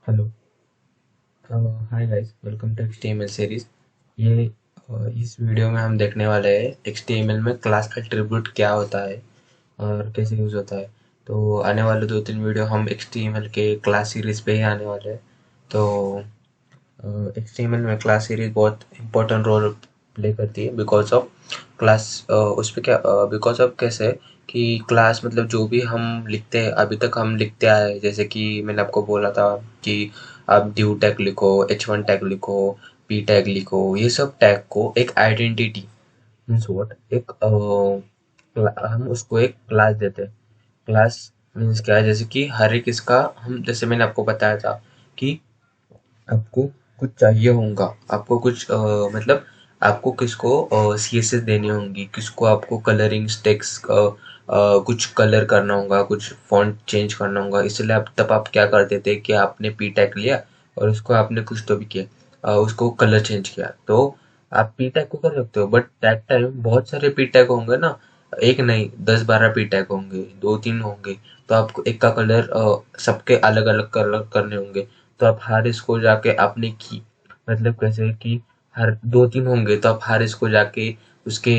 Hello. Hi guys, welcome to HTML series. ये इस video में हम देखने वाले हैं HTML में क्लास एट्रीब्यूट क्या होता है और कैसे यूज होता है। तो आने वाले 2-3 वीडियो हम HTML के क्लास सीरीज पे ही आने वाले हैं। तो HTML में क्लास सीरीज बहुत इंपॉर्टेंट रोल प्ले करती है बिकॉज ऑफ क्लास। उस पे क्या बिकॉज ऑफ कैसे कि क्लास मतलब जो भी हम लिखते हैं, अभी तक हम लिखते आए, जैसे कि मैंने आपको बोला था कि आप ड्यू टैग लिखो, H1 टैग लिखो, P टैग लिखो। ये सब टैग को एक आइडेंटिटी मीन्स व्हाट एक हम उसको एक क्लास देते हैं। क्लास मीन्स क्या है, जैसे कि हर एक इसका हम, जैसे मैंने आपको बताया था कि आपको कुछ चाहिए होगा, आपको कुछ मतलब आपको किसको CSS देनी होंगी, किसको आपको कलरिंग टेक्स्ट कुछ कलर करना होगा, कुछ फॉन्ट चेंज करना होगा। इसलिए आप तब आप क्या करते थे कि आपने पी टैग लिया और उसको आपने कुछ तो भी किया, उसको कलर चेंज किया। तो आप पी टैग को कर सकते हो, बट टैग टाइम बहुत सारे पी टैग होंगे ना, एक नहीं 10-12 पी टैग होंगे, 2-3 होंगे। तो आपको एक का कलर सबके अलग अलग कलर करने होंगे। तो आप हर इसको जाके आपने की मतलब कैसे कि हर 2-3 होंगे तो आप हर इसको जाके उसके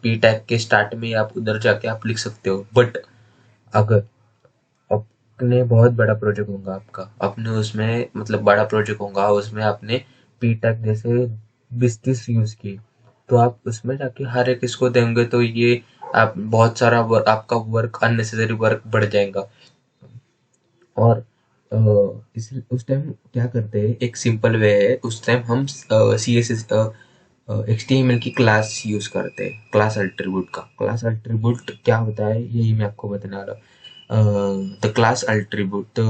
पी टैग के स्टार्ट में आप उधर जाके आप लिख सकते हो। बट अगर अपने बहुत बड़ा प्रोजेक्ट होगा आपका, अपने उसमें मतलब बड़ा प्रोजेक्ट होगा, उसमें आपने पी टैग जैसे 20-30 यूज किए, तो आप उसमें जाके हर एक इसको देंगे तो ये आप बहुत सारा आपका वर्क, अननेसेसरी वर्क बढ़ जाएगा। और इस उस टाइम क्या करते हैं, एक सिंपल वे है, उस टाइम हम CSS HTML की क्लास यूज करते हैं, क्लास एट्रीब्यूट का। क्लास एट्रीब्यूट क्या होता है यही मैं आपको बताने वाला हूँ। The class attribute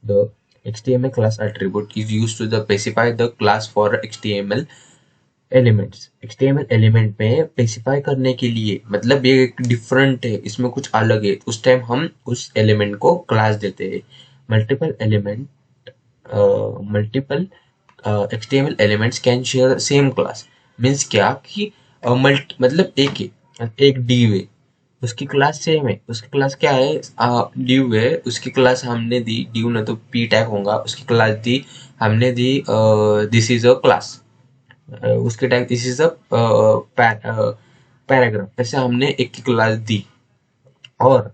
the HTML class attribute is used to specify the class for HTML elements. HTML element में स्पेसिफाई करने के लिए मतलब ये एक डिफरेंट है, इसमें कुछ अलग है, उस टाइम हम उस एलिमेंट को क्लास देते हैं। Multiple element multiple HTML elements can share same class. Means क्या कि मल्टी मतलब एक div है, उसकी क्लास सेम है, उसकी क्लास क्या है, div है, उसकी क्लास हमने दी div ना तो p टैग होगा, उसकी क्लास दी हमने दी दिस इज अ क्लास। उसके tag this is a paragraph, ऐसे हमने एक की क्लास दी और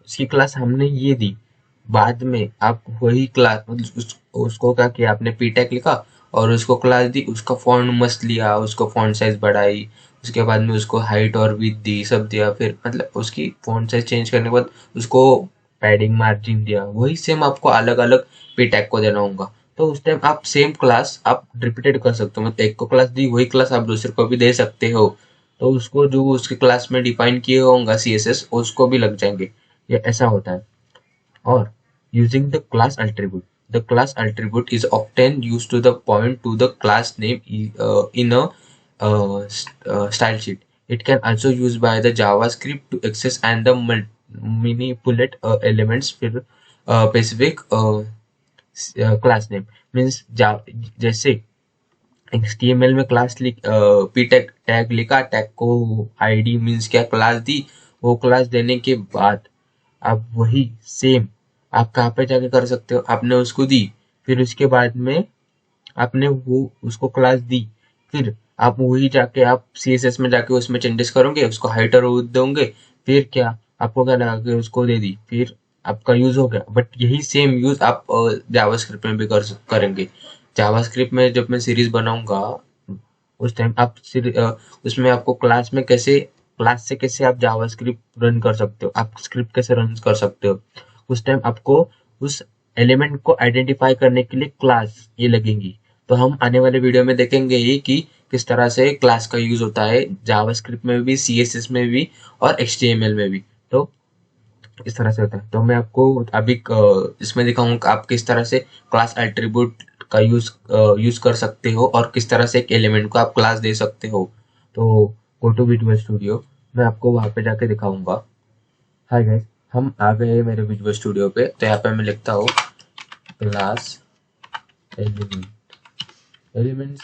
उसकी क्लास हमने ये दी। बाद में आप वही क्लास मतलब उसको क्या किया, आपने पी टैग लिखा और उसको क्लास दी, उसका फॉन्ट मस्त लिया, उसको फॉन्ट साइज बढ़ाई, उसके बाद में उसको हाइट और विड्थ दी, सब दिया, फिर मतलब उसकी फॉन्ट साइज चेंज करने के बाद उसको पैडिंग मार्जिन दिया। वही सेम आपको अलग अलग पी टैग को देना होगा। तो उस टाइम आप सेम क्लास आप रिपीटेड कर सकते हो, मतलब एक को क्लास दी वही क्लास आप दूसरे को भी दे सकते हो। तो उसको जो उसके क्लास में डिफाइन किए होंगे CSS उसको भी लग जाएंगे। ये ऐसा होता है। और using the class attribute, the class attribute is often used to the point to the class name in a style sheet. It can also used by the JavaScript to access and the manipulate elements for specific class name। means जैसे HTML में class लिख P tag tag लिखा, tag को ID means क्या class दी, वो class देने के बाद आप वही सेम आप कहाँ पे जाके कर सकते हो, आपने उसको दी, फिर उसके बाद में आपने वो उसको क्लास दी, फिर आप वही जाके आप CSS में जाके उसमें चेंजेस करोगे, उसको हाइट और विड्थ दोगे, फिर क्या आपको क्या लगा कि उसको दे दी, फिर आपका यूज हो गया। बट यही सेम यूज आप जावास्क्रिप्ट में भी करेंगे। जावास्क्रिप्ट में जब मैं सीरीज बनाऊंगा उस टाइम आप उसमें आपको क्लास से कैसे आप जावास्क्रिप्ट रन कर सकते हो, आप स्क्रिप्ट कैसे रन कर सकते हो। उस टाइम आपको उस एलिमेंट को आइडेंटिफाई करने के लिए क्लास ये लगेंगी। तो हम आने वाले वीडियो में देखेंगे ही कि किस तरह से क्लास का यूज होता है जावास्क्रिप्ट में भी, CSS में भी और HTML में भी। तो इस तरह से होता है। तो मैं आपको अभी इसमें दिखाऊंगा आप किस तरह से क्लास एट्रीब्यूट का यूज कर सकते हो और किस तरह से एक एलिमेंट को आप क्लास दे सकते हो। तो गो टू विजुअल स्टूडियो, मैं आपको वहां पे जाके दिखाऊंगा। हाय गाइस, हम आ गए मेरे विजुअल स्टूडियो पे। तो यहाँ पे मैं लिखता हूँ क्लास एलिमेंट, एलिमेंट्स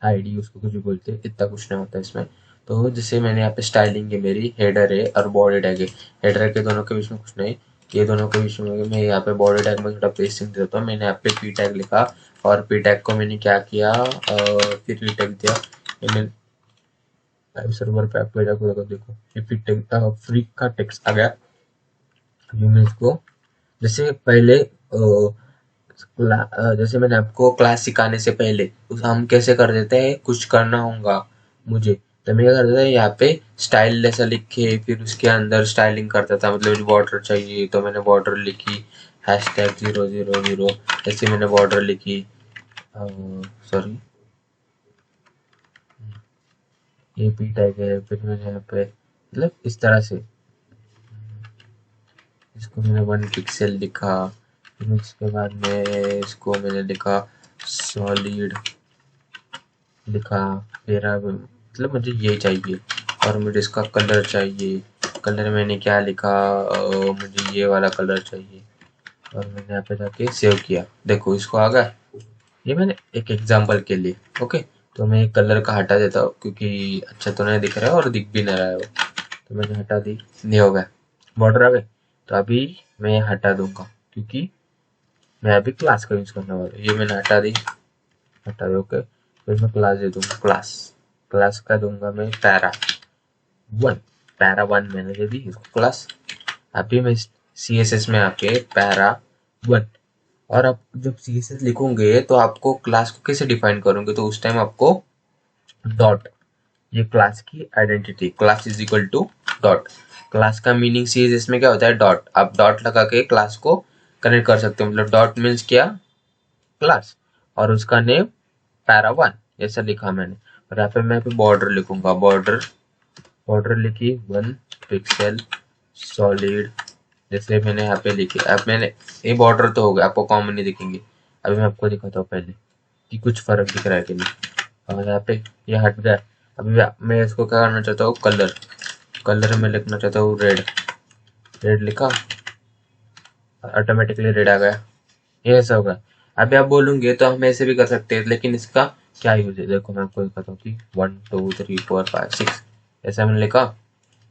आईडी उसको कुछ भी बोलते हैं, इतना कुछ नहीं होता इसमें। तो जैसे मैंने यहाँ पे स्टाइलिंग है, मेरी हेडर है और बॉडी टैग है। हेडर के दोनों के बीच में कुछ नहीं, ये दोनों के बीच में मैं यहाँ पे बॉडी टैग में थोड़ा पेस्टिंग देता हूँ। मैंने यहाँ पे पी टैग लिखा और पी टैग को मैंने क्या किया, फिर पी टैग दिया। मैंने लाइव सर्वर पे आपको जाकर देखो ये पी टैग फ्री का टेक्स्ट आ गया। अभी मैं इसको जैसे पहले जैसे मैंने आपको क्लास सिखाने से पहले हम कैसे कर देते हैं, कुछ करना होगा मुझे तो मैं क्या करता था, यहाँ पे स्टाइल जैसा लिख के फिर उसके अंदर स्टाइलिंग करता था। मतलब बॉर्डर चाहिए तो मैंने बॉर्डर लिखी #000, ऐसे मैंने बॉर्डर लिखी। सॉरी, ये पी टैग है। फिर मैंने यहाँ पे मतलब इस तरह से इसको मैंने 1 पिक्सल लिखा। फिर उसके बाद में इसको मैंने लिखा सॉलिड लिखा। मेरा मतलब मुझे ये चाहिए और मुझे इसका कलर चाहिए। कलर मैंने क्या लिखा, मुझे ये वाला कलर चाहिए और मैंने यहाँ पे जाके सेव किया। देखो इसको आ गया। ये मैंने एक एग्जांपल के लिए, ओके। तो मैं कलर का हटा देता हूँ क्योंकि अच्छा तो नहीं दिख रहा है और दिख भी नहीं रहा है वो। तो मैंने हटा दी, नहीं हो गया, बॉर्डर आ गए। तो अभी मैं हटा दूंगा क्योंकि मैं अभी क्लास का यूज करने वाला हूँ। ये मैंने हटा दे, ओके। फिर मैं क्लास दे दूंगा, क्लास क्लास का दूंगा मैं पैरा 1। पैरा 1 मैंने दे दी इसको क्लास। अभी मैं CSS में आके पैरा 1, और आप जब CSS लिखोगे तो आपको क्लास को कैसे डिफाइन करोगे, तो उस टाइम आपको डॉट, ये क्लास की identity, class is equal to dot. Class का मीनिंग CSS में क्या होता है, डॉट। आप डॉट लगा के क्लास को कनेक्ट कर सकते हो। मतलब डॉट मीन्स क्या, क्लास, और उसका नेम पैरा 1 ऐसा लिखा मैंने। और यहाँ पे मैं बॉर्डर लिखूंगा, बॉर्डर लिखी 1 पिक्सल सॉलिड, जैसे मैंने यहाँ पे लिखी। अब मैंने ये बॉर्डर तो हो गया, आपको कॉमन नहीं दिखेंगे। अभी मैं आपको दिखाता हूँ पहले कि कुछ फर्क दिख रहा है कि नहीं। और यहाँ पे ये हट गया। अभी मैं इसको क्या करना चाहता हूँ, कलर में लिखना चाहता हूँ रेड लिखा, ऑटोमेटिकली रेड आ गया। ये ऐसा होगा। अभी आप बोलूंगे तो हम ऐसे भी कर सकते हैं, लेकिन इसका क्या यूज है देखो मैं आपको दिखाता हूँ कि 1 2 3 4 5 6 ऐसा मैंने लिखा।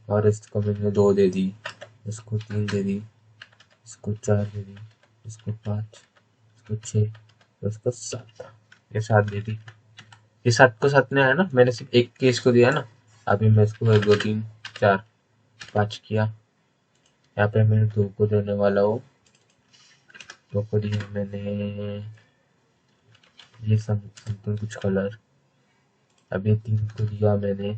और इसको मैंने 2 दे दी, इसको 3 दे दी, इसको 4 दे दी, इसको 5, इसको 6, इसको 7, ये 7 दे दी। ये 7 को 7 ने आया ना, मैंने सिर्फ एक केस को दिया ना। अभी मैं इसको 1 2 3 4 5 किया। यहाँ पे मैंने 2 को देने वाला हूँ, 2 को दिया मैंने ये समथिंग कुछ कलर। अभी 3 को दिया मैंने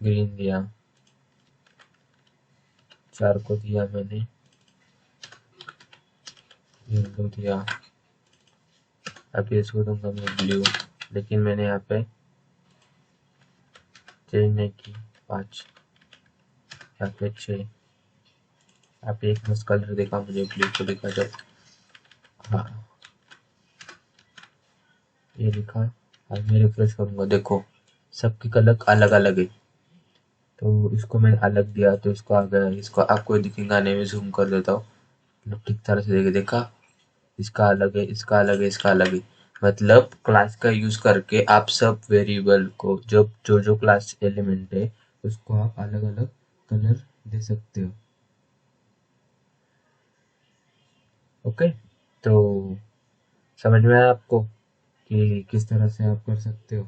ग्रीन दिया। 4 को दिया मैंने येलो दिया। अभी इसको दूंगा मैं ब्लू, लेकिन मैंने यहाँ पे चेंज नहीं की। 5, यहाँ पे 6। यहाँ पे एक मस्त कलर देखा मुझे, ब्लू को देखा जब, हाँ ये लिखा। अब मैं रिफ्रेश करूंगा, देखो सबकी कलर अलग अलग है। तो इसको मैंने अलग दिया तो इसको आ गया, इसको आपको दिखेगा नहीं, मैं जूम कर देता हूँ। मतलब ठीक तरह से देखा, इसका अलग है, इसका अलग है, इसका अलग है। मतलब क्लास का यूज करके आप सब वेरिएबल को, जब जो जो क्लास एलिमेंट है उसको आप अलग अलग कलर दे सकते हो, ओके। तो समझ में आया आपको कि किस तरह से आप कर सकते हो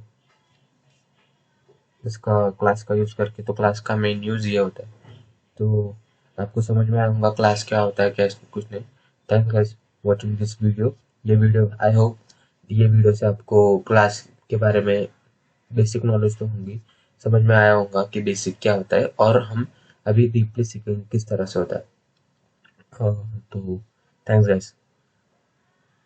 इसका क्लास का यूज करके। तो क्लास का मेन यूज ये होता है। तो आपको समझ में आया होगा क्लास क्या होता है, क्या कुछ नहीं। Thanks guys watching this video. ये वीडियो आई होप ये वीडियो से आपको क्लास के बारे में बेसिक नॉलेज तो होंगी, समझ में आया होगा कि बेसिक क्या होता है, और हम अभी डीपली सीखेंगे किस तरह से होता है। तो थैंक्स गाइस।